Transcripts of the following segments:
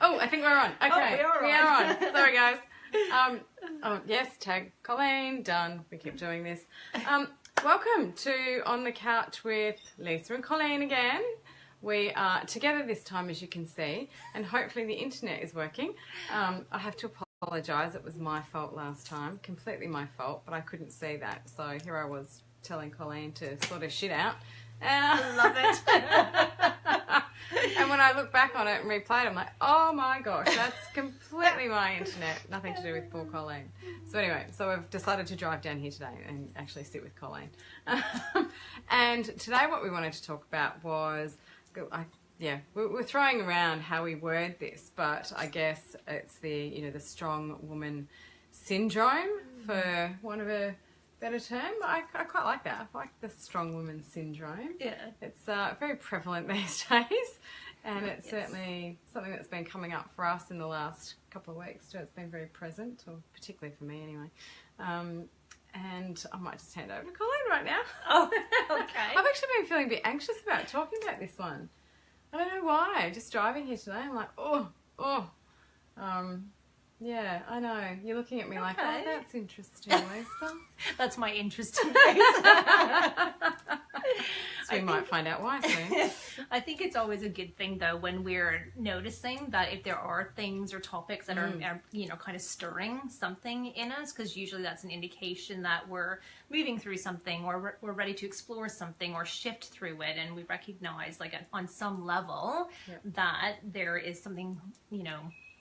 Oh, I think we're on. Okay, we are on. Sorry, guys. Oh, yes, tag Colleen, done. We keep doing this. Welcome to On the Couch with Lisa and Colleen again. We are together this time, as you can see, and hopefully the internet is working. I have to apologise. It was my fault last time, completely my fault, but I couldn't see that. So here I was telling Colleen to sort of shit out. Love it. And when I look back on it and replay it, I'm like, oh my gosh, that's completely my internet. Nothing to do with poor Colleen. So anyway, so we've decided to drive down here today and actually sit with Colleen. And today what we wanted to talk about was, we're throwing around how we word this, but I guess it's the strong woman syndrome, for want of a better term. I quite like that. I like the strong woman syndrome. Yeah. It's very prevalent these days, and it's certainly something that's been coming up for us in the last couple of weeks too. It's been very present, or particularly for me anyway. And I might just hand over to Colleen right now. Oh, okay. I've actually been feeling a bit anxious about talking about this one. I don't know why. Just driving here today, I'm like, yeah, I know. You're looking at me like, oh, that's interesting, Lisa. That's my interesting face. So we might find out why soon. I think it's always a good thing, though, when we're noticing that if there are things or topics that are kind of stirring something in us, because usually that's an indication that we're moving through something, or we're ready to explore something or shift through it, and we recognize, like, on some level that there is something,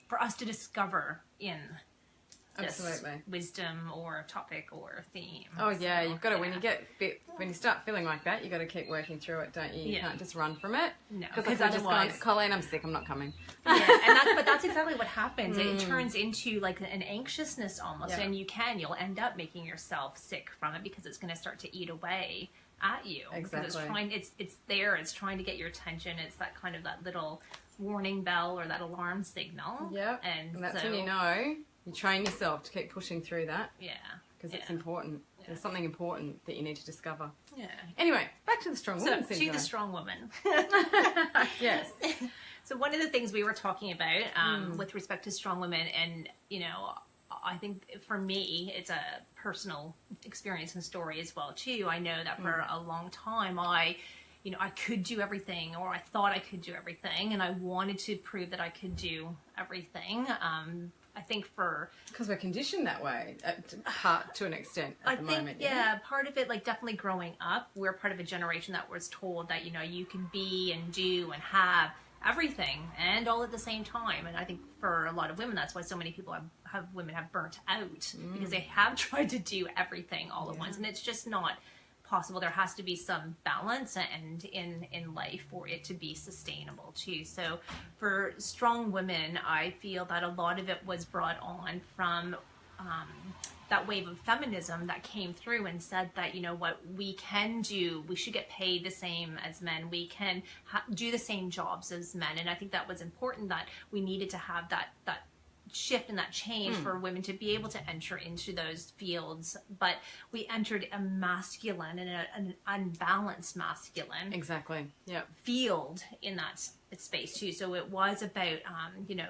for us to discover in this wisdom or topic or theme. Oh yeah, you've got to, when you start feeling like that, you've got to keep working through it, don't you? You can't just run from it. No, because otherwise, Colleen, I'm sick, I'm not coming. Yeah, but that's exactly what happens. It turns into like an anxiousness almost, and you'll end up making yourself sick from it, because it's going to start to eat away at you. Exactly. Because it's there, it's trying to get your attention. It's that kind of that little warning bell or that alarm signal. Yeah. And that's when you train yourself to keep pushing through that. Yeah. Because it's important. Yeah. There's something important that you need to discover. Yeah. Anyway, back to the strong woman syndrome. To the strong woman. Yes. So one of the things we were talking about with respect to strong women, and I think for me it's a personal experience and story as well too. I know that for a long time I could do everything, or I thought I could do everything, and I wanted to prove that I could do everything. I think because we're conditioned that way, to an extent at the moment. Yeah, part of it, like definitely growing up, we're part of a generation that was told that you can be and do and have everything and all at the same time. And I think for a lot of women, that's why so many people have burnt out, because they have tried to do everything all at once, and it's just not possible. There has to be some balance and in life for it to be sustainable too. So for strong women, I feel that a lot of it was brought on from that wave of feminism that came through and said that, what we can do, we should get paid the same as men, we can do the same jobs as men. And I think that was important, that we needed to have that shift and that change for women to be able to enter into those fields. But we entered a masculine and an unbalanced masculine field in that space too. So it was about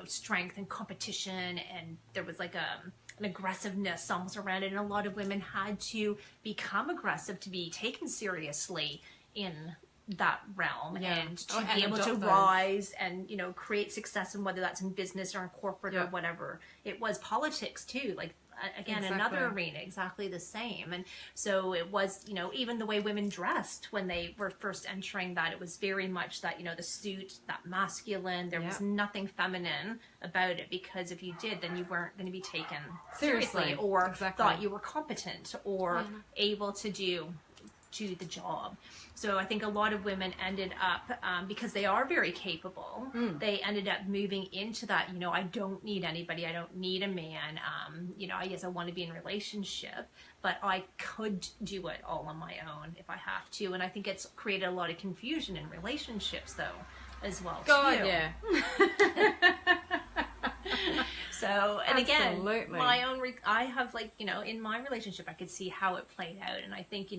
strength and competition, and there was like an aggressiveness almost around it, and a lot of women had to become aggressive to be taken seriously in that realm, and to be able to rise and create success, and whether that's in business or in corporate or whatever it was. Politics too, like again, another arena, exactly the same. And so it was, even the way women dressed when they were first entering that, it was very much that, the suit, that masculine, there was nothing feminine about it, because if you did, then you weren't going to be taken seriously or thought you were competent or able to do the job. So I think a lot of women ended up, because they are very capable, they ended up moving into that, I don't need anybody, I don't need a man, yes, I want to be in a relationship, but I could do it all on my own if I have to. And I think it's created a lot of confusion in relationships, though, as well, too. Yeah. So, and again, my own, I have in my relationship, I could see how it played out. And I think,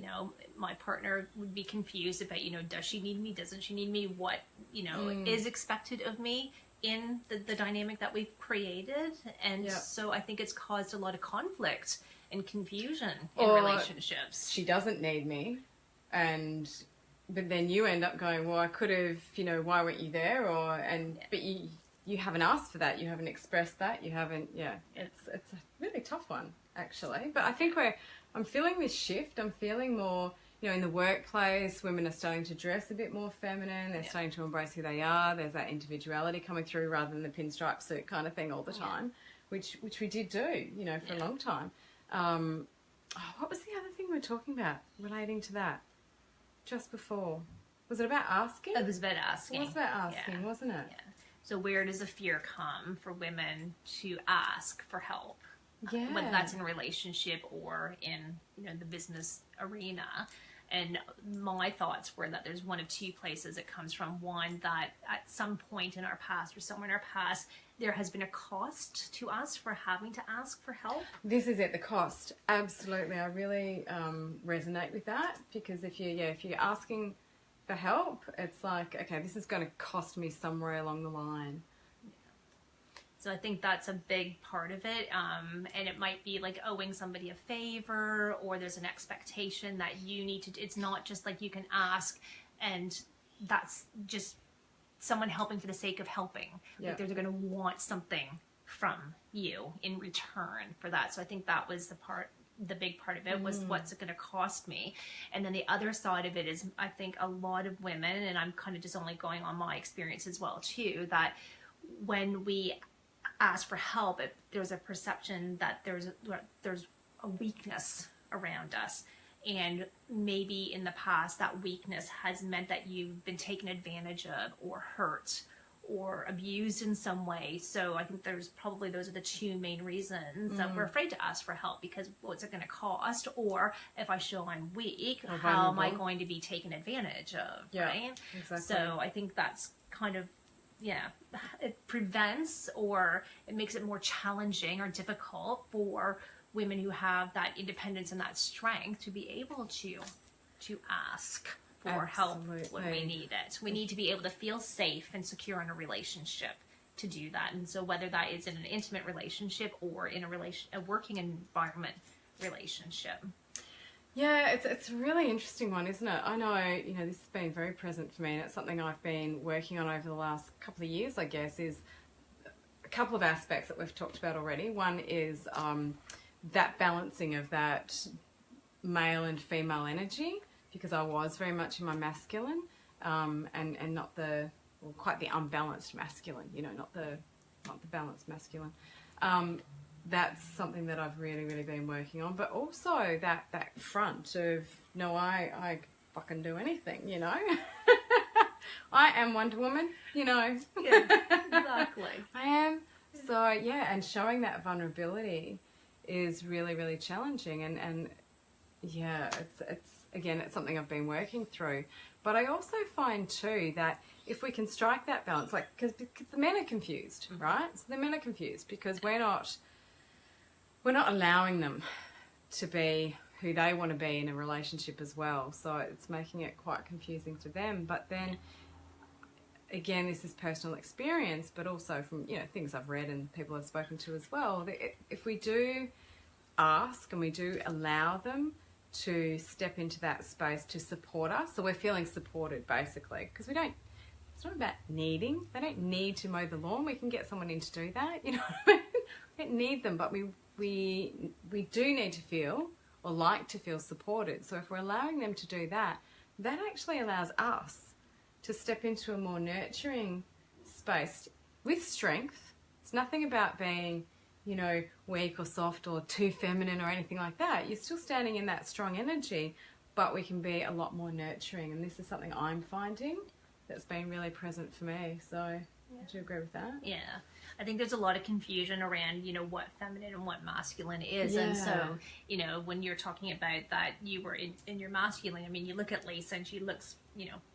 my partner would be confused about, does she need me? Doesn't she need me? What, is expected of me in the dynamic that we've created. And Yep. so I think it's caused a lot of conflict and confusion in Or relationships. she doesn't need me, but then you end up going, well, I could have, why weren't you there? But you haven't asked for that, you haven't expressed that, you haven't. It's a really tough one, actually. But I think I'm feeling this shift. I'm feeling more, in the workplace, women are starting to dress a bit more feminine. They're starting to embrace who they are. There's that individuality coming through rather than the pinstripe suit kind of thing all the time, which we did do, for a long time. What was the other thing we were talking about relating to that just before? Was it about asking? It was about asking. It was about asking, wasn't it? Yeah. So where does the fear come for women to ask for help? Yeah. Whether that's in a relationship or in, the business arena. And my thoughts were that there's one of two places it comes from. One, that at some point in our past or somewhere in our past, there has been a cost to us for having to ask for help. This is it, the cost. Absolutely. I really resonate with that, because if you're asking for help, it's like, okay, this is going to cost me somewhere along the line. So I think that's a big part of it. And it might be like owing somebody a favor, or there's an expectation that you need to, it's not just like you can ask and that's just someone helping for the sake of helping. Yeah. Like they're going to want something from you in return for that. So I think that was the big part of it was what's it going to cost me. And then the other side of it is, I think a lot of women, and I'm kind of just only going on my experience as well too, that when we ask for help, there's a perception that there's a weakness around us. And maybe in the past that weakness has meant that you've been taken advantage of or hurt or abused in some way. So I think those are the two main reasons that we're afraid to ask for help, because what's it going to cost? Or if I show I'm weak, how am I going to be taken advantage of? Yeah, right? Exactly. So I think that's kind of, it prevents, or it makes it more challenging or difficult for women who have that independence and that strength to be able to ask for help when we need it. We need to be able to feel safe and secure in a relationship to do that. And so whether that is in an intimate relationship or in a working environment relationship. Yeah, it's a really interesting one, isn't it? I know, this has been very present for me, and it's something I've been working on over the last couple of years, I guess, is a couple of aspects that we've talked about already. One is that balancing of that male and female energy, because I was very much in my masculine, and not quite the unbalanced masculine, not the balanced masculine. That's something that I've really, really been working on. But also that front of, no, I fucking do anything, I am Wonder Woman, Yeah, exactly. I am. So, and showing that vulnerability is really, really challenging. And it's something I've been working through. But I also find, too, that if we can strike that balance, because the men are confused, right? So the men are confused because we're not allowing them to be who they want to be in a relationship as well. So it's making it quite confusing for them. But then, again, this is personal experience, but also from, things I've read and people I've spoken to as well. If we do ask and we do allow them to step into that space to support us, so we're feeling supported basically, because it's not about needing. They don't need to mow the lawn. We can get someone in to do that. You know what I mean? We don't need them, but we do need to feel, or like to feel, supported. So if we're allowing them to do that, that actually allows us to step into a more nurturing space with strength. It's nothing about being, weak or soft or too feminine or anything like that. You're still standing in that strong energy, but we can be a lot more nurturing. And this is something I'm finding that's been really present for me. So would you agree with that? Yeah. I think there's a lot of confusion around, what feminine and what masculine is. Yeah. And so, when you're talking about that, you were in your masculine, you look at Lisa and she looks,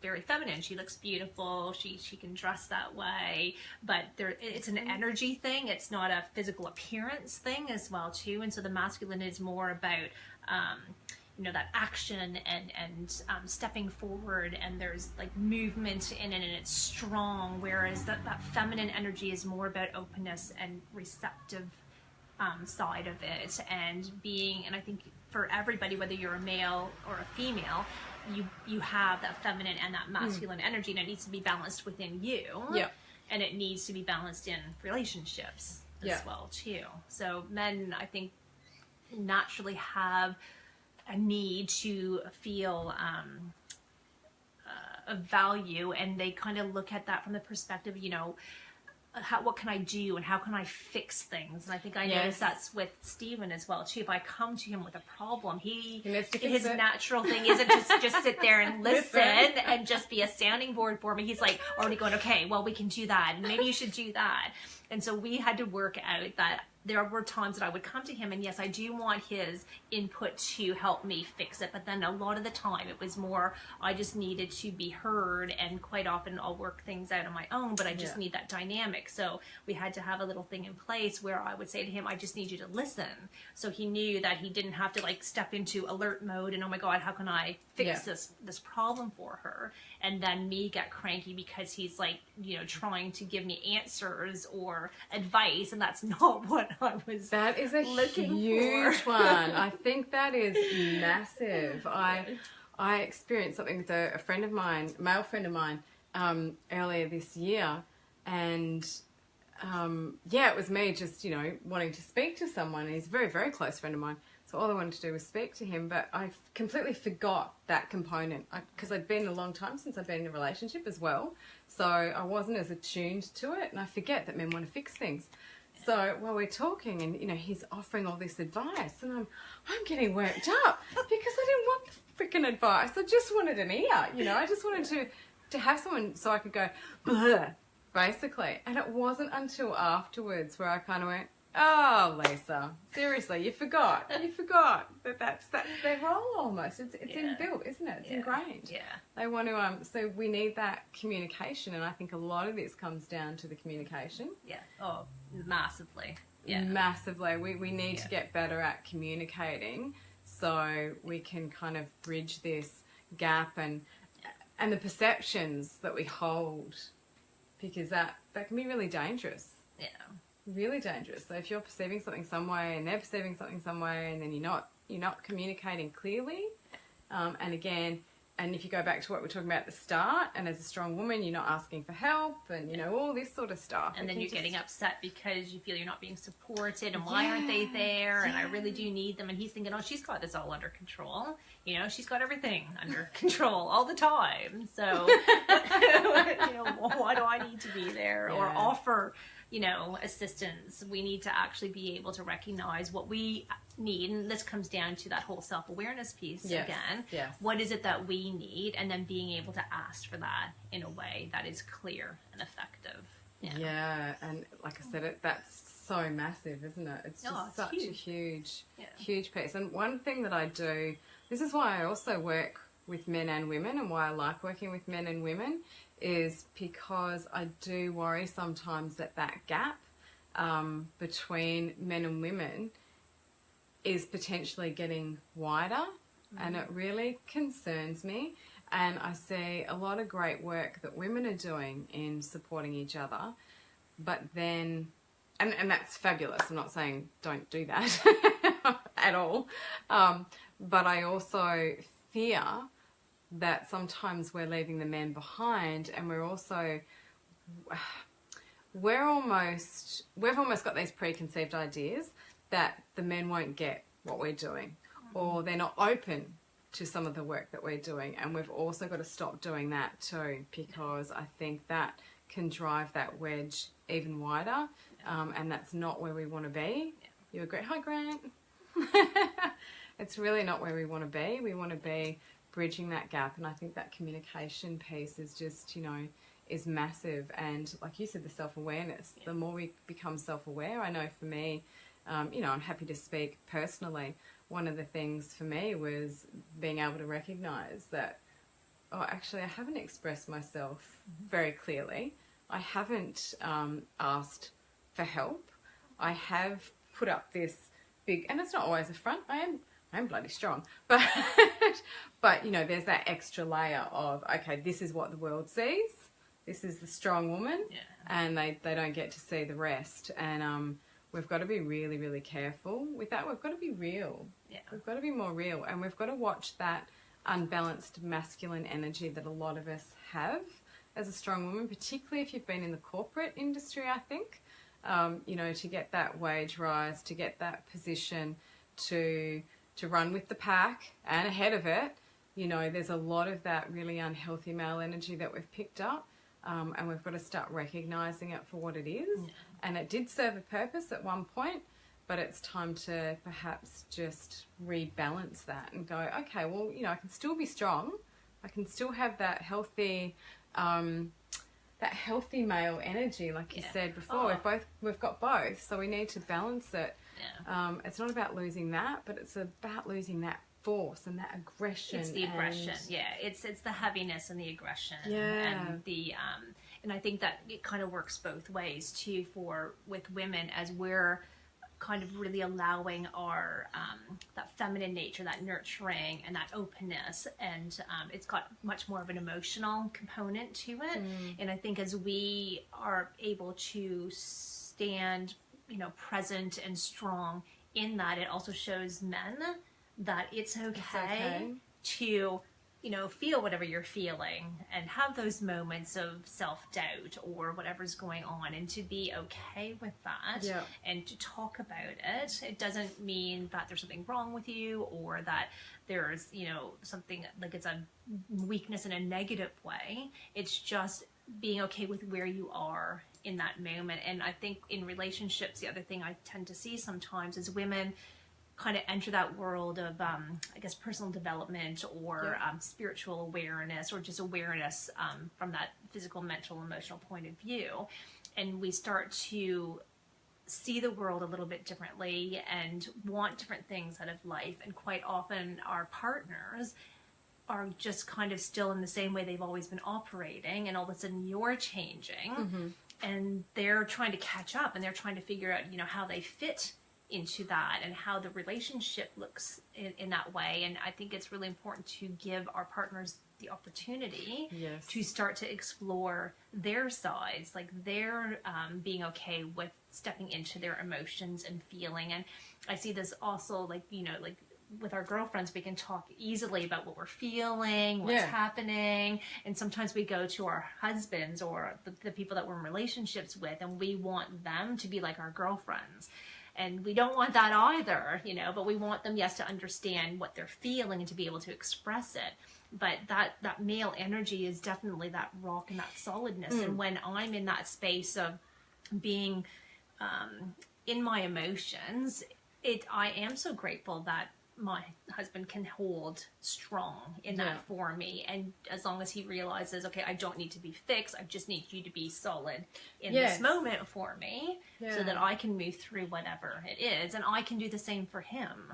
very feminine. She looks beautiful. She can dress that way, but it's an energy thing. It's not a physical appearance thing as well too. And so the masculine is more about, you know, that action and stepping forward, and there's like movement in it, and it's strong, whereas that feminine energy is more about openness and receptive side of it, and being, and I think for everybody, whether you're a male or a female, you have that feminine and that masculine energy, and it needs to be balanced within you. Yeah. And it needs to be balanced in relationships as well too. So men, I think, naturally have a need to feel a value, and they kind of look at that from the perspective, you know, what can I do and how can I fix things? And I think I noticed that's with Stephen as well too. If I come to him with a problem, his natural thing isn't just sit there and listen and just be a sounding board for me. He's like already going, okay, well, we can do that, and maybe you should do that. And so we had to work out that there were times that I would come to him, and yes, I do want his input to help me fix it, but then a lot of the time it was more, I just needed to be heard, and quite often I'll work things out on my own, but I just need that dynamic. So we had to have a little thing in place where I would say to him, I just need you to listen. So he knew that he didn't have to like step into alert mode and, oh my God, how can I fix this problem for her? And then me get cranky because he's like, you know, trying to give me answers or advice, and that's not what I was That is a huge one. I think that is massive. I experienced something with a friend of mine, a male friend of mine, earlier this year, and it was me just, you know, wanting to speak to someone. He's a very, very close friend of mine. So all I wanted to do was speak to him, but I completely forgot that component because I'd been a long time since I'd been in a relationship as well. So I wasn't as attuned to it, and I forget that men want to fix things. So while we're talking, and you know, he's offering all this advice, and I'm getting worked up because I didn't want the freaking advice. I just wanted an ear, you know. I just wanted to have someone so I could go, bleh, basically. And it wasn't until afterwards where I kind of went, oh, Lisa, seriously, you forgot that that's their role almost. It's inbuilt, isn't it? It's ingrained. Yeah. They want to, so we need that communication, and I think a lot of this comes down to the communication. Yeah. Oh, massively. Yeah. Massively. We need to get better at communicating so we can kind of bridge this gap and the perceptions that we hold, because that can be really dangerous. Yeah. Really dangerous. So if you're perceiving something some way and they're perceiving something some way, and then you're not communicating clearly, and if you go back to what we were talking about at the start, and as a strong woman you're not asking for help, and you know, all this sort of stuff, and then you're getting upset because you feel you're not being supported, and why aren't they there, and I really do need them, and he's thinking, oh, she's got this all under control, you know, she's got everything under control all the time, so you know, why do I need to be there or offer, you know, assistance? We need to actually be able to recognize what we need, and this comes down to that whole self-awareness piece again. Yes. What is it that we need, and then being able to ask for that in a way that is clear and effective. Yeah, and like I said, that's so massive, isn't it? It's just such a huge piece. And one thing that I do, this is why I also work with men and women, and why I like working with men and women, is because I do worry sometimes that gap between men and women is potentially getting wider, and it really concerns me. And I see a lot of great work that women are doing in supporting each other, but then, and that's fabulous. I'm not saying don't do that at all, but I also fear that sometimes we're leaving the men behind, and we've almost got these preconceived ideas that the men won't get what we're doing, or they're not open to some of the work that we're doing, and we've also got to stop doing that too, because I think that can drive that wedge even wider, and that's not where we want to be. You agree? Hi, Grant. It's really not where we want to be. We want to be bridging that gap, and I think that communication piece is just, you know, is massive. And like you said, the self-awareness, the more we become self-aware, I know for me, you know, I'm happy to speak personally, one of the things for me was being able to recognize that, oh, actually I haven't expressed myself very clearly, I haven't asked for help, I have put up this big, and it's not always a front, I I'm bloody strong. But, but, you know, there's that extra layer of, okay, this is what the world sees. This is the strong woman. Yeah. And they don't get to see the rest. And we've got to be really, really careful with that. We've got to be real. Yeah. We've got to be more real. And we've got to watch that unbalanced masculine energy that a lot of us have as a strong woman, particularly if you've been in the corporate industry, I think. You know, to get that wage rise, to get that position, to run with the pack and ahead of it, you know, there's a lot of that really unhealthy male energy that we've picked up, and we've got to start recognising it for what it is. Yeah. And it did serve a purpose at one point, but it's time to perhaps just rebalance that and go, okay, well, you know, I can still be strong. I can still have that healthy male energy, like you said before. We've got both, so we need to balance it. Yeah. It's not about losing that, but it's about losing that force and that aggression. It's the aggression, It's the heaviness and the aggression. Yeah. And the and I think that it kind of works both ways too with women, as we're kind of really allowing our that feminine nature, that nurturing and that openness, and it's got much more of an emotional component to it. And I think as we are able to stand, you know, present and strong in that, it also shows men that it's okay to, you know, feel whatever you're feeling and have those moments of self-doubt or whatever's going on, and to be okay with that and to talk about it. It doesn't mean that there's something wrong with you, or that there's, you know, something like it's a weakness in a negative way. It's just being okay with where you are in that moment. And I think in relationships, the other thing I tend to see sometimes is women kind of enter that world of, I guess, personal development or spiritual awareness, or just awareness from that physical, mental, emotional point of view. And we start to see the world a little bit differently and want different things out of life. And quite often our partners are just kind of still in the same way they've always been operating, and all of a sudden you're changing and they're trying to catch up, and they're trying to figure out, you know, how they fit into that and how the relationship looks in that way. And I think it's really important to give our partners the opportunity to start to explore their sides, like they're being okay with stepping into their emotions and feeling. And I see this also, like, you know, like with our girlfriends, we can talk easily about what we're feeling, what's happening. And sometimes we go to our husbands or the people that we're in relationships with, and we want them to be like our girlfriends. And we don't want that either, you know, but we want them, yes, to understand what they're feeling and to be able to express it. But that male energy is definitely that rock and that solidness. And when I'm in that space of being in my emotions, I am so grateful that my husband can hold strong in that for me. And as long as he realizes, okay, I don't need to be fixed, I just need you to be solid in this moment for me, so that I can move through whatever it is. And I can do the same for him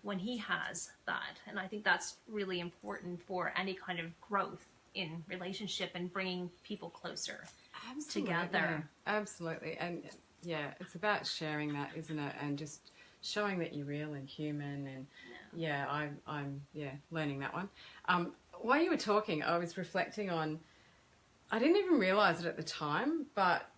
when he has that. And I think that's really important for any kind of growth in relationship and bringing people closer together. Absolutely. And it's about sharing that, isn't it? And just showing that you're real and human. And I'm learning that one. While you were talking, I was reflecting on, I didn't even realize it at the time, but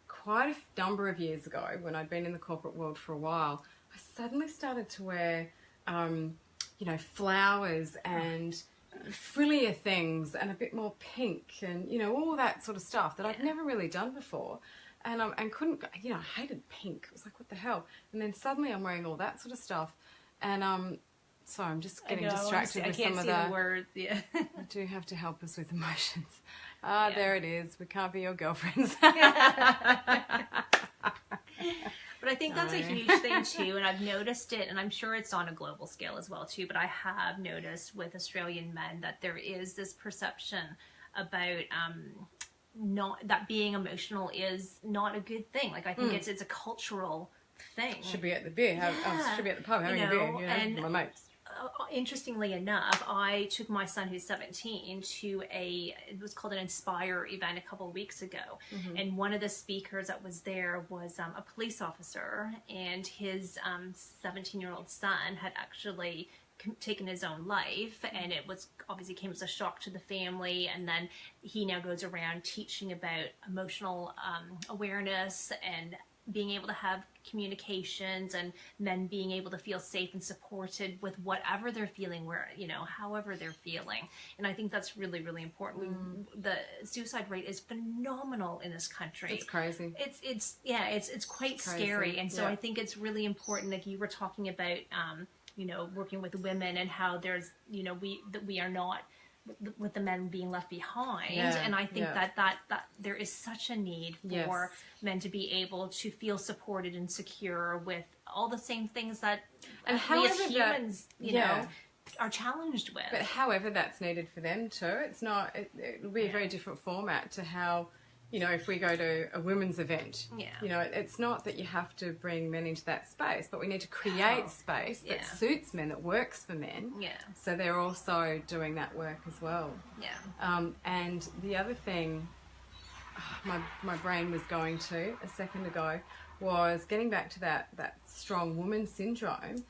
quite a number of years ago, when I'd been in the corporate world for a while, I suddenly started to wear you know, flowers and frillier things and a bit more pink and, you know, all that sort of stuff that I'd never really done before. And couldn't, you know, I hated pink. It was like, what the hell? And then suddenly I'm wearing all that sort of stuff. And sorry, I'm just getting distracted with some of the words. Yeah, I do have to help us with emotions. There it is. We can't be your girlfriends. But I think that's a huge thing too, and I've noticed it, and I'm sure it's on a global scale as well too, but I have noticed with Australian men that there is this perception about not that being emotional is not a good thing. Like, I think it's a cultural thing. Should be at the beer. Should be at the pub having a beer. You know, and my mates. interestingly enough, I took my son who's 17 to it was called an Inspire event a couple of weeks ago. And one of the speakers that was there was a police officer, and his 17-year-old son had actually taken his own life, and it was obviously came as a shock to the family. And then he now goes around teaching about emotional awareness and being able to have communications, and men being able to feel safe and supported with whatever they're feeling, where, you know, however they're feeling. And I think that's really, really important. The suicide rate is phenomenal in this country. It's crazy. It's quite crazy. Scary. And so I think it's really important, like you were talking about, you know, working with women, and how there's, you know, we are not with the men being left behind. And I think that there is such a need for men to be able to feel supported and secure with all the same things that we as humans, you know, are challenged with. But however that's needed for them too, it's not, it'll be a very different format to how, you know, if we go to a women's event, you know, it's not that you have to bring men into that space, but we need to create space that suits men, that works for men. So they're also doing that work as well. And the other thing my brain was going to a second ago was getting back to that strong woman syndrome.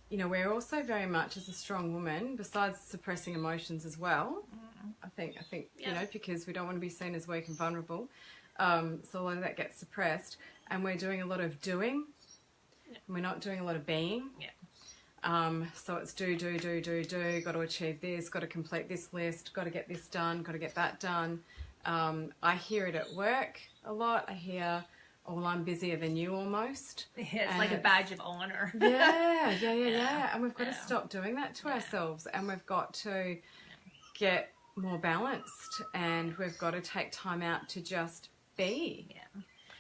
You know, we're also very much, as a strong woman, besides suppressing emotions as well, I think you know, because we don't want to be seen as weak and vulnerable. So a lot of that gets suppressed, and we're doing a lot of doing, and we're not doing a lot of being. So it's do, got to achieve this, got to complete this list, got to get this done, got to get that done. I hear it at work a lot. I hear, oh, well, I'm busier than you almost. It's like a badge of honor. And we've got to stop doing that to ourselves, and we've got to get more balanced, and we've got to take time out to just be.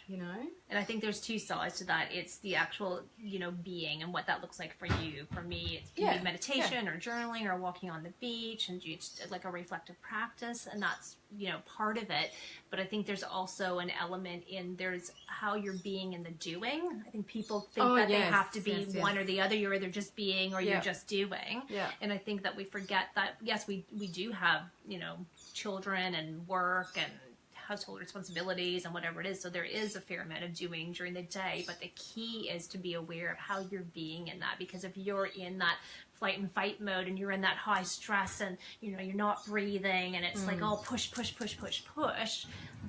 You know? And I think there's two sides to that. It's the actual, you know, being and what that looks like for you. For me, it can be meditation or journaling or walking on the beach, and it's like a reflective practice, and that's, you know, part of it. But I think there's also an element in there's how you're being in the doing. I think people think that they have to be one or the other. You're either just being or you're just doing. And I think that we forget that, yes, we do have, you know, children and work and household responsibilities and whatever it is, so there is a fair amount of doing during the day, but the key is to be aware of how you're being in that, because if you're in that flight and fight mode and you're in that high stress and, you know, you're not breathing and it's like all push,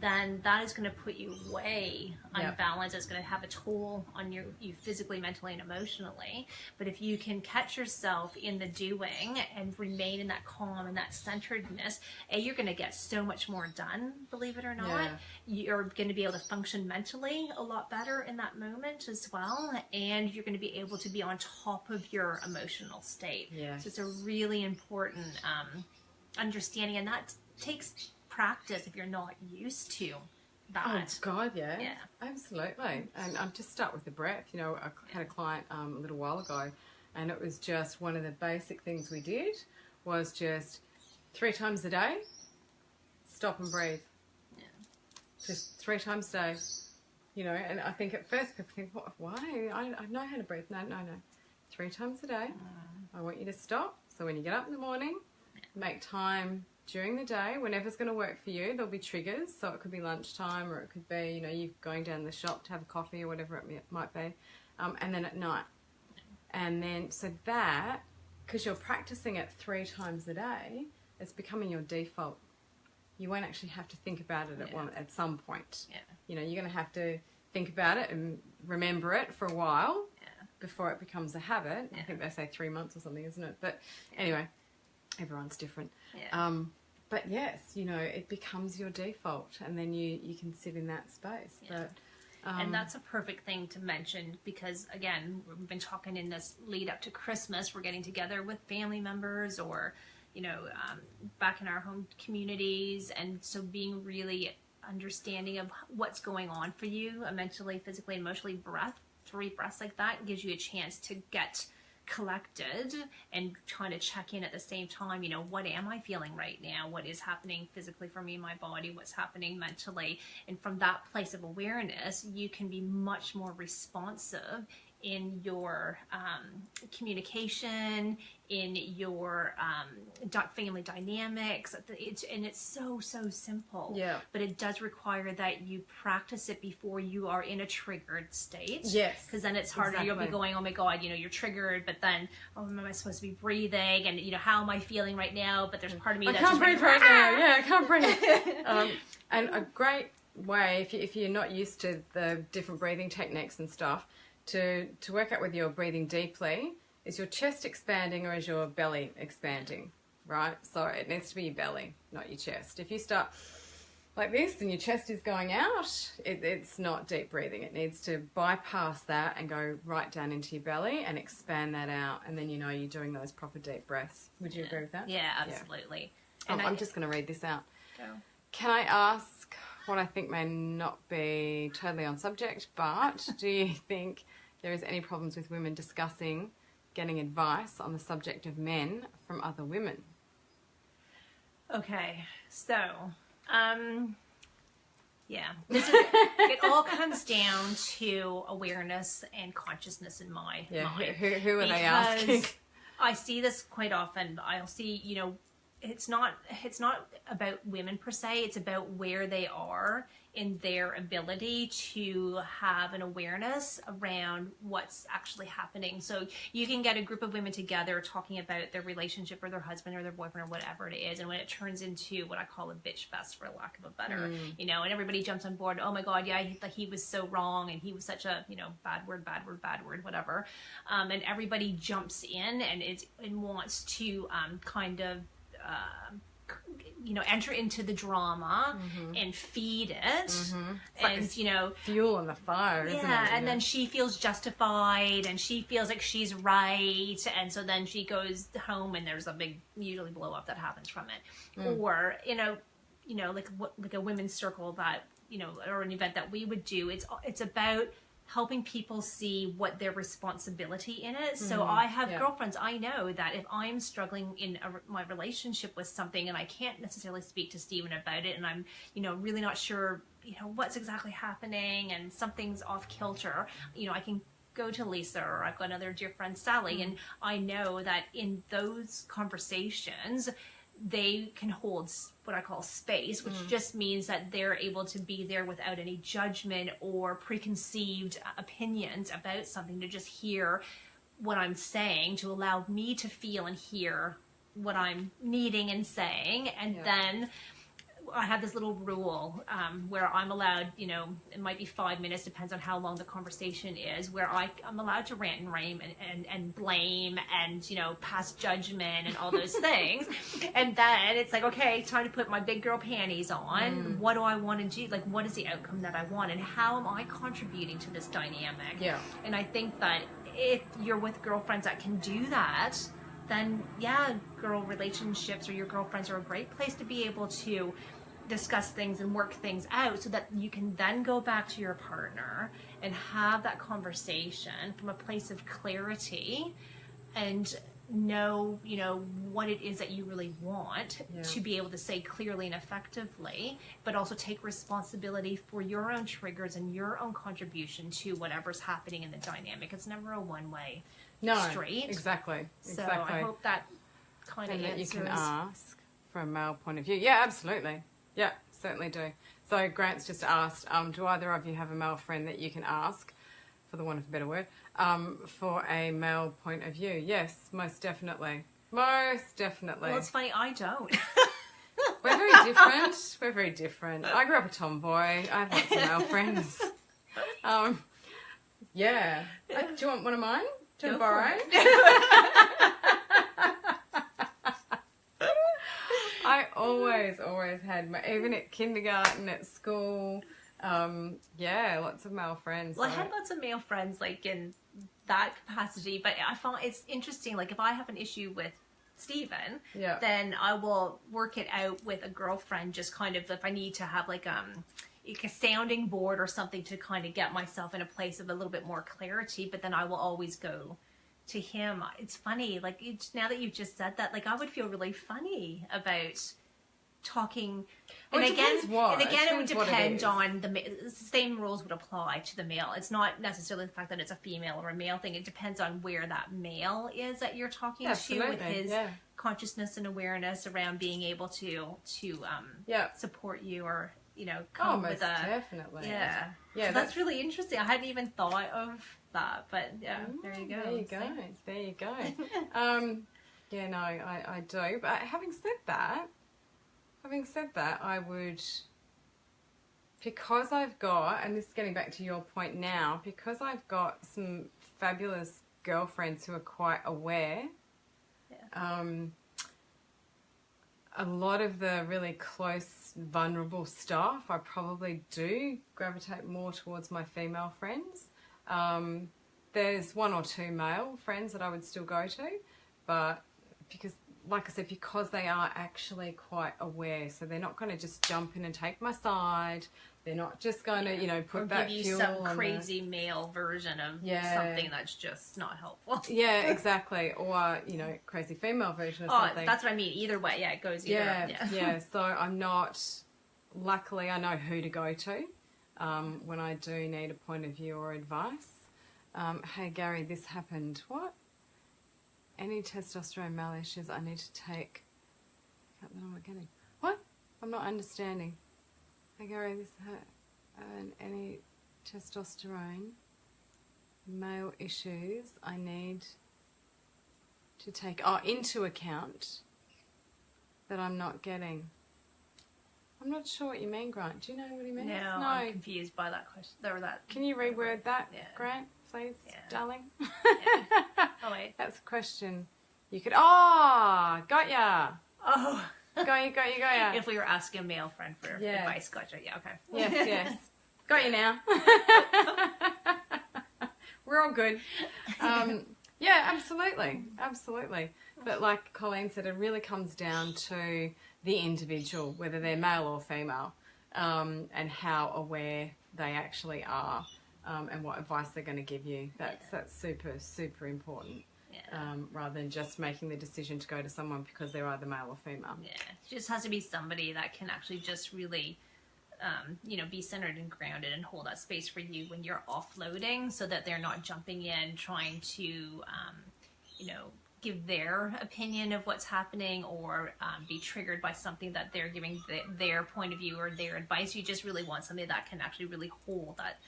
then that is going to put you way unbalanced. It's going to have a toll on you physically, mentally, and emotionally. But if you can catch yourself in the doing and remain in that calm and that centeredness, you're going to get so much more done, believe it or not. You're going to be able to function mentally a lot better in that moment as well, and you're going to be able to be on top of your emotional state. So it's a really important understanding, and that takes practice if you're not used to that. Oh God, absolutely. And just start with the breath. You know, I had a client a little while ago, and it was just one of the basic things we did was just 3 times a day, stop and breathe. Just 3 times a day. You know, and I think at first people think, what, why? I know how to breathe. No. 3 times a day. I want you to stop. So when you get up in the morning, make time during the day, whenever's going to work for you. There'll be triggers. So it could be lunchtime, or it could be, you know, you going down the shop to have a coffee or whatever it might be. And then at night. And then, so that, because you're practicing it 3 times a day, it's becoming your default. You won't actually have to think about it at some point. You know, you're going to have to think about it and remember it for a while before it becomes a habit. I think they say 3 months or something, isn't it? But anyway, everyone's different. But yes, you know, it becomes your default, and then you can sit in that space. But and that's a perfect thing to mention, because again, we've been talking in this lead up to Christmas, we're getting together with family members or, you know, back in our home communities, and so being really understanding of what's going on for you mentally, physically, emotionally. 3 breaths like that gives you a chance to get collected and trying to check in at the same time. You know, what am I feeling right now? What is happening physically for me in my body? What's happening mentally? And from that place of awareness, you can be much more responsive in your communication, in your family dynamics. It's so simple. Yeah. But it does require that you practice it before you are in a triggered state. Yes. Because then it's harder. Exactly. You'll be going, oh my God, you're triggered, but then, oh, am I supposed to be breathing? And, how am I feeling right now? But there's part of me that's can't just breathe right now. Yeah, I can't breathe. And a great way, if you're not used to the different breathing techniques and stuff, to work out whether you're breathing deeply, is your chest expanding or is your belly expanding, right? So it needs to be your belly, not your chest. If you start like this and your chest is going out, it's not deep breathing. It needs to bypass that and go right down into your belly and expand that out, and then you're doing those proper deep breaths. Would you agree with that? Yeah, absolutely. Yeah. And I'm just going to read this out. Go. Can I ask what I think may not be totally on subject, but do you think there is any problems with women discussing getting advice on the subject of men from other women? Okay, so, yeah, it all comes down to awareness and consciousness in my mind. Who are they asking? I see this quite often. I'll see, it's not about women per se. It's about where they are in their ability to have an awareness around what's actually happening. So you can get a group of women together talking about their relationship or their husband or their boyfriend or whatever it is, and when it turns into what I call a bitch fest, for lack of a better, and everybody jumps on board. Oh my God, yeah, he was so wrong, and he was such a bad word, whatever, and everybody jumps in and wants to kind of enter into the drama and feed it, and fuel on the fire, isn't it? And then she feels justified, and she feels like she's right, and so then she goes home, and there's a big usually blow up that happens from it, or like a women's circle that or an event that we would do. It's about helping people see what their responsibility in it. So I have girlfriends. I know that if I'm struggling in my relationship with something and I can't necessarily speak to Stephen about it, and I'm, really not sure, what's exactly happening, and something's off kilter, I can go to Lisa, or I've got another dear friend, Sally, and I know that in those conversations, they can hold what I call space, which just means that they're able to be there without any judgment or preconceived opinions about something, to just hear what I'm saying, to allow me to feel and hear what I'm needing and saying. And then I have this little rule where I'm allowed, it might be 5 minutes, depends on how long the conversation is, where I'm allowed to rant and rave and blame and, pass judgment and all those things. And then it's like, okay, time to put my big girl panties on. What do I want to do? Like, what is the outcome that I want? And how am I contributing to this dynamic? Yeah. And I think that if you're with girlfriends that can do that, then girl relationships or your girlfriends are a great place to be able to discuss things and work things out, so that you can then go back to your partner and have that conversation from a place of clarity and know, what it is that you really want to be able to say clearly and effectively, but also take responsibility for your own triggers and your own contribution to whatever's happening in the dynamic. It's never a one-way street. Exactly. So I hope that kind of answers. You can ask from a male point of view. Yeah, absolutely. Yeah, certainly do. So Grant's just asked, do either of you have a male friend that you can ask, for the want of a better word, for a male point of view? Yes, most definitely. Most definitely. Well, it's funny, I don't. We're very different. We're very different. I grew up a tomboy. I have lots of male friends. Yeah. Do you want one of mine to borrow? I always had, even at kindergarten, at school, lots of male friends. Well, I had lots of male friends, like, in that capacity, but I found it's interesting, like, if I have an issue with Stephen, then I will work it out with a girlfriend, just kind of, if I need to have, like a sounding board or something to kind of get myself in a place of a little bit more clarity, but then I will always go to him. It's funny, like, now that you've just said that, like, I would feel really funny about talking. Well, And it depends what. and again, it would depends what it depend is. on the same rules would apply to the male. It's not necessarily the fact that it's a female or a male thing. It depends on where that male is that you're talking to with his consciousness and awareness around being able to support you or come with a definitely. Yeah. So that's really interesting. I hadn't even thought of that, but there you go. There you go. Yeah, no, I do. But having said that, I would, because I've got, and this is getting back to your point now, because I've got some fabulous girlfriends who are quite aware. A lot of the really close, vulnerable stuff, I probably do gravitate more towards my female friends. There's one or two male friends that I would still go to, but because, like I said, because they are actually quite aware, so they're not going to just jump in and take my side. They're not just going to, put or that give you fuel some on crazy male version of something that's just not helpful. Yeah, exactly. Or, crazy female version of something. That's what I mean. Either way, it goes either. Yeah. So I'm not, luckily I know who to go to when I do need a point of view or advice. Hey Gary, this happened. What? Any testosterone male issues I need to take? I'm not getting. What? I'm not understanding. Hey Gary, this any testosterone male issues I need to take into account that I'm not getting. I'm not sure what you mean, Grant. Do you know what he means? No, I'm confused by that question. Can you reword that, Grant, please, darling? Yeah. Oh, wait. That's a question. You could... got ya. Oh. Got ya. If we were asking a male friend for advice, gotcha. Yeah, okay. Yes. Got you now. We're all good. Yeah, absolutely. But like Colleen said, it really comes down to the individual, whether they're male or female, and how aware they actually are, and what advice they're going to give you. That's super, super important. Rather than just making the decision to go to someone because they're either male or female. Yeah, it just has to be somebody that can actually just really, be centered and grounded and hold that space for you when you're offloading, so that they're not jumping in trying to, give their opinion of what's happening or be triggered by something that they're giving their point of view or their advice. You just really want somebody that can actually really hold that.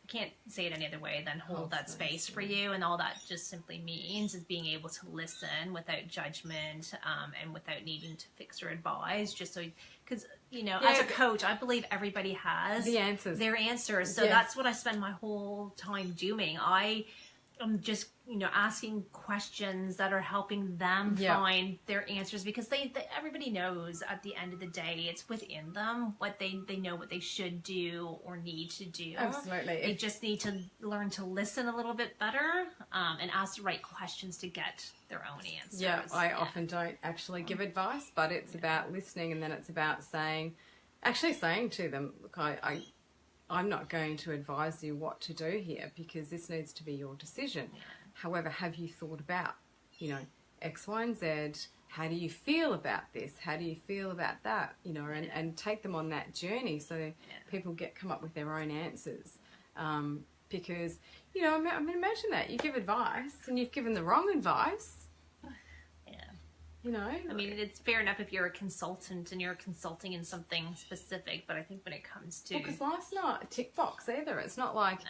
Can't say it any other way than hold that space for you, and all that just simply means is being able to listen without judgment and without needing to fix or advise, just so because as a coach I believe everybody has their answers, so that's what I spend my whole time doing. I'm just asking questions that are helping them find their answers, because everybody knows at the end of the day it's within them what they know what they should do or need to do. Absolutely. They just need to learn to listen a little bit better and ask the right questions to get their own answers. I often don't actually give advice, but it's about listening, and then it's about saying to them, look, I'm not going to advise you what to do here because this needs to be your decision. However, have you thought about, X, Y, and Z? How do you feel about this? How do you feel about that? And take them on that journey so people come up with their own answers. Because, I mean, imagine that. You give advice and you've given the wrong advice. I mean, it's fair enough if you're a consultant and you're consulting in something specific, but I think when it comes to... Because life's not a tick box either. It's not like,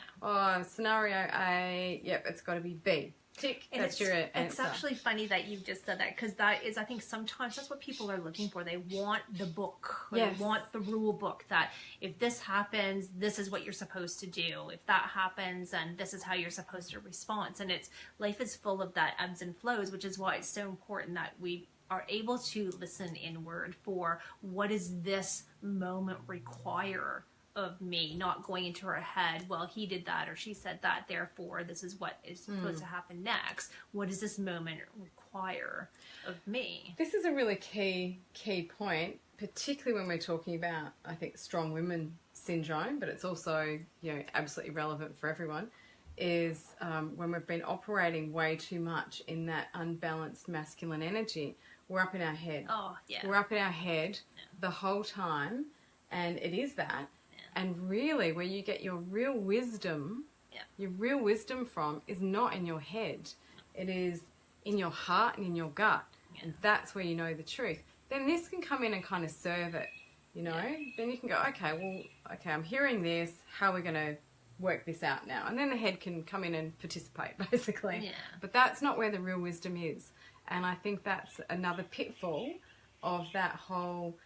scenario A, it's got to be B. Tick, and that's your answer. It's actually funny that you just said that, because that is, I think sometimes that's what people are looking for. They want the book, or they want the rule book that if this happens, this is what you're supposed to do. If that happens, then this is how you're supposed to respond. And life is full of that ebbs and flows, which is why it's so important that we are able to listen inward for what does this moment require of me, not going into her head, well, he did that or she said that, therefore this is what is supposed to happen next. What does this moment require of me? This is a really key point, particularly when we're talking about, I think, strong women syndrome, but it's also, absolutely relevant for everyone, is when we've been operating way too much in that unbalanced masculine energy, we're up in our head. Oh, yeah. We're up in our head the whole time, and it is that. Yeah. And really, where you get your real wisdom, from is not in your head. It is in your heart and in your gut. Yeah. And that's where you know the truth. Then this can come in and kind of serve it, you know. Yeah. Then you can go, okay, I'm hearing this. How are we going to work this out now? And then the head can come in and participate, basically. Yeah. But that's not where the real wisdom is. And I think that's another pitfall of that whole,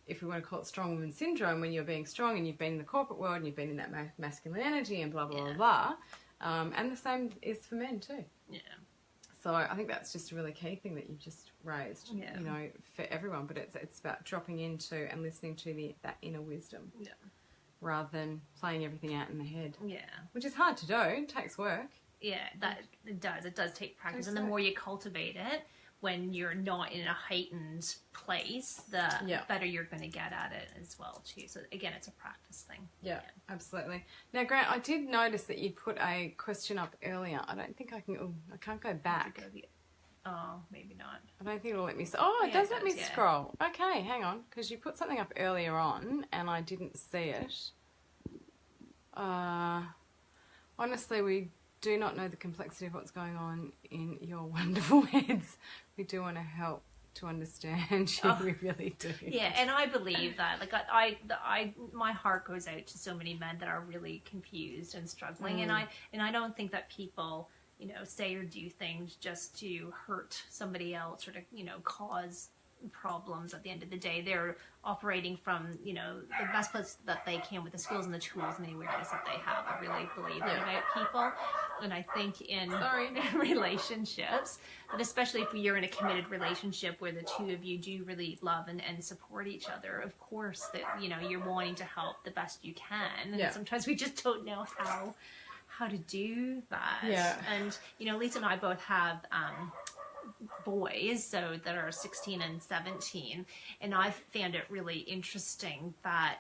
if we want to call it strong woman syndrome, when you're being strong and you've been in the corporate world and you've been in that masculine energy and blah, blah, blah, blah. And the same is for men too. Yeah. So I think that's just a really key thing that you've just raised, you know, for everyone. But it's about dropping into and listening to that inner wisdom rather than playing everything out in the head. Yeah. Which is hard to do. It takes work. Yeah, it does. It does take practice. And the more you cultivate it, when you're not in a heightened place, the better you're going to get at it as well too. So again, it's a practice thing. Yeah, absolutely. Now, Grant, I did notice that you put a question up earlier. I don't think I can. Oh, I can't go back. Oh, maybe not. I don't think it'll let me. Oh, it does let me scroll. Okay, hang on, because you put something up earlier on and I didn't see it. Honestly, we do not know the complexity of what's going on in your wonderful heads. We do want to help to understand you. We really do. Yeah, and I believe that. Like I my heart goes out to so many men that are really confused and struggling, and I don't think that people, you know, say or do things just to hurt somebody else or to, you know, cause problems. At the end of the day, they're operating from, you know, the best place that they can with the skills and the tools and the awareness that they have. I really believe that about people. And I think in relationships, and especially if you're in a committed relationship where the two of you do really love and support each other, of course that, you know, you're wanting to help the best you can. And sometimes we just don't know how to do that. Yeah. And, you know, Lisa and I both have boys, so that are 16 and 17, and I found it really interesting that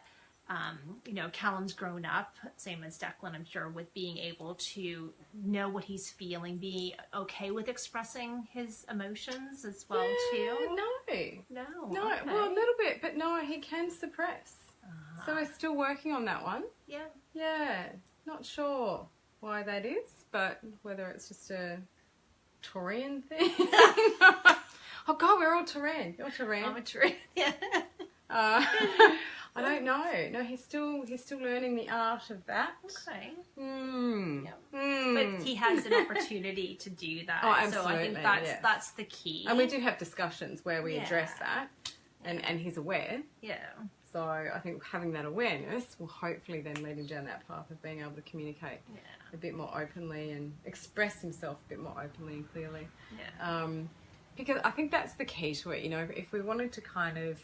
you know, Callum's grown up, same as Declan, I'm sure, with being able to know what he's feeling, be okay with expressing his emotions as well too. Okay. Well, a little bit, but no, he can suppress. So we're still working on that one. Yeah, not sure why that is, but whether it's just a Taurian thing. Oh God, we're all Taurian. You're Taurian. I'm a Taurian. Yeah. I don't know. No, he's still learning the art of that. Okay. But he has an opportunity to do that. Oh, absolutely. So I think that's the key. And we do have discussions where we address that, and he's aware. Yeah. So I think having that awareness will hopefully then lead him down that path of being able to communicate a bit more openly and express himself a bit more openly and clearly. Yeah. Because I think that's the key to it. You know, if we wanted to kind of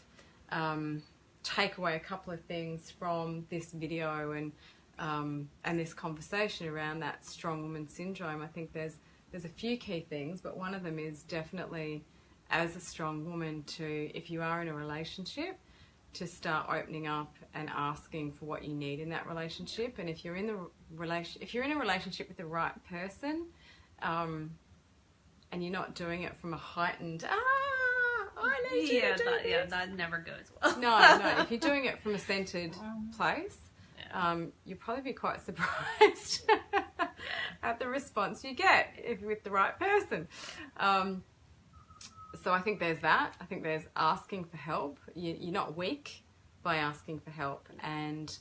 take away a couple of things from this video and this conversation around that strong woman syndrome, I think there's a few key things, but one of them is definitely, as a strong woman, if you are in a relationship, to start opening up and asking for what you need in that relationship. And if you're in a relationship with the right person, and you're not doing it from a heightened I need you to do this. Yeah, that never goes well. No. If you're doing it from a centered place, you'll probably be quite surprised at the response you get if you're with the right person. So I think there's that. I think there's asking for help. You're not weak by asking for help. And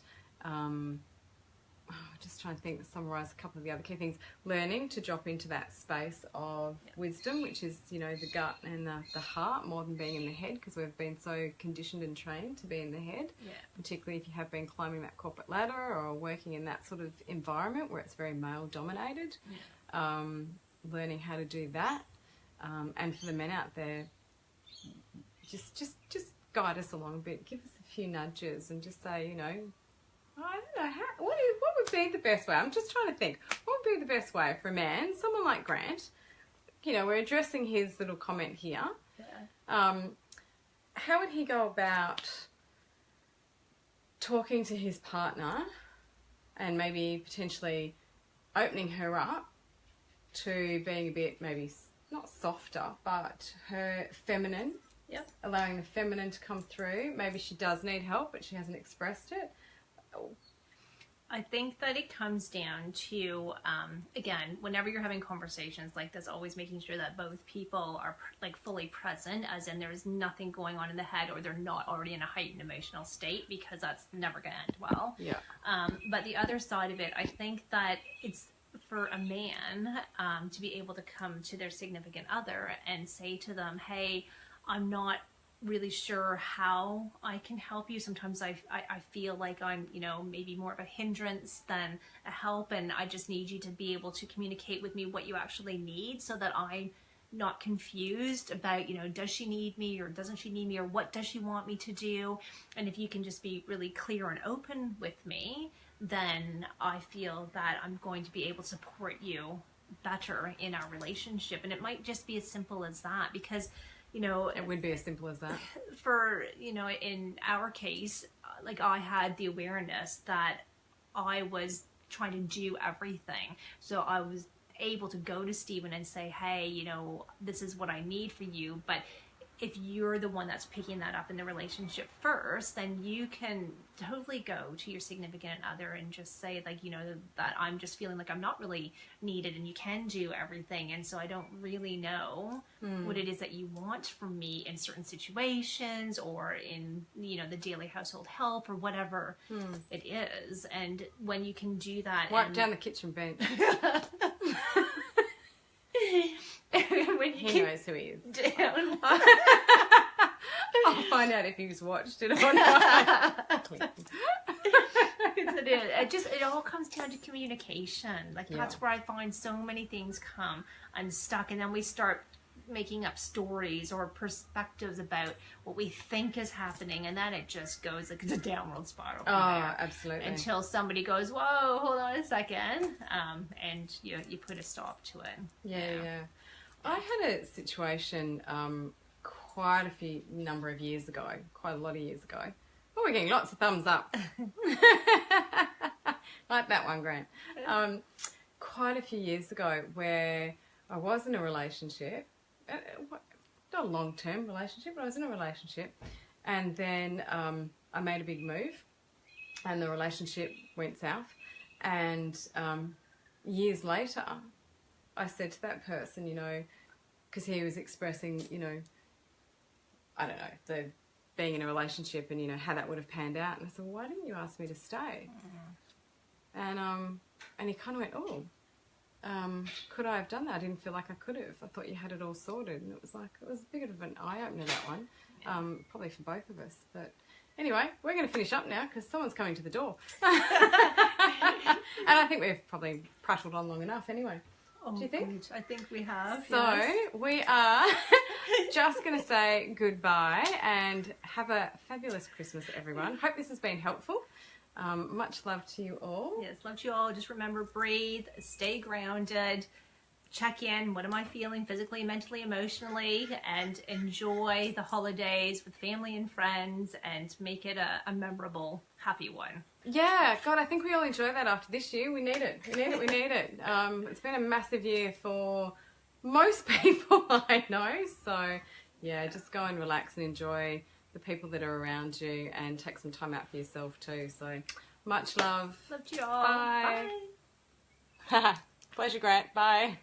just trying to summarise a couple of the other key things. Learning to drop into that space of wisdom, which is, you know, the gut and the heart, more than being in the head, because we've been so conditioned and trained to be in the head, particularly if you have been climbing that corporate ladder or working in that sort of environment where it's very male dominated. Learning how to do that. And for the men out there, just guide us along a bit, give us a few nudges and just say, you know, I don't know, what would be the best way? I'm just trying to think, what would be the best way for a man, someone like Grant? You know, we're addressing his little comment here. How would he go about talking to his partner and maybe potentially opening her up to being a bit maybe not softer, but her feminine. Yep. Allowing the feminine to come through. Maybe she does need help, but she hasn't expressed it. I think that it comes down to, again, whenever you're having conversations like this, always making sure that both people are like fully present, as in there's nothing going on in the head, or they're not already in a heightened emotional state, because that's never going to end well. Yeah. But the other side of it, I think that it's for a man to be able to come to their significant other and say to them, hey, I'm not really sure how I can help you. Sometimes I feel like I'm, you know, maybe more of a hindrance than a help, and I just need you to be able to communicate with me what you actually need, so that I'm not confused about, you know, does she need me or doesn't she need me, or what does she want me to do. And if you can just be really clear and open with me, then I feel that I'm going to be able to support you better in our relationship. And it might just be as simple as that, because, you know, it would be as simple as that. For, you know, in our case, like, I had the awareness that I was trying to do everything. So I was able to go to Stephen and say, hey, you know, this is what I need for you. But if you're the one that's picking that up in the relationship first, then you can totally go to your significant other and just say, like, you know, that I'm just feeling like I'm not really needed, and you can do everything, and so I don't really know what it is that you want from me in certain situations, or in, you know, the daily household help, or whatever it is. And when you can do that, Wipe down the kitchen bench. When He knows who he is. down. I'll find out if he's watched it or not. It all comes down to communication. Like, that's where I find so many things come unstuck, and then we start making up stories or perspectives about what we think is happening, and then it just goes like it's a downward spiral from there. Absolutely. Until somebody goes, whoa, hold on a second, and you put a stop to it. Yeah. I had a situation quite a number of years ago, quite a lot of years ago. Oh, we're getting lots of thumbs up. Like that one, Grant. Quite a few years ago, where I was in a relationship, not a long-term relationship, but I was in a relationship, and then I made a big move, and the relationship went south, and years later, I said to that person, you know, because he was expressing, you know, I don't know, the being in a relationship and, you know, how that would have panned out. And I said, well, why didn't you ask me to stay? And he kind of went, could I have done that? I didn't feel like I could have. I thought you had it all sorted. And it was a bit of an eye-opener, that one, probably for both of us. But anyway, we're going to finish up now because someone's coming to the door. And I think we've probably prattled on long enough anyway. Oh, do you think? Good. I think we have. So we are just going to say goodbye and have a fabulous Christmas, everyone. Hope this has been helpful. Much love to you all. Yes, love to you all. Just remember, breathe, stay grounded, check in. What am I feeling physically, mentally, emotionally? And enjoy the holidays with family and friends, and make it a memorable, happy one. Yeah, God, I think we all enjoy that after this year. We need it. We need it. It's been a massive year for most people, I know. So, yeah, just go and relax and enjoy the people that are around you, and take some time out for yourself too. So, much love. Love you all. Bye. Pleasure, Grant. Bye.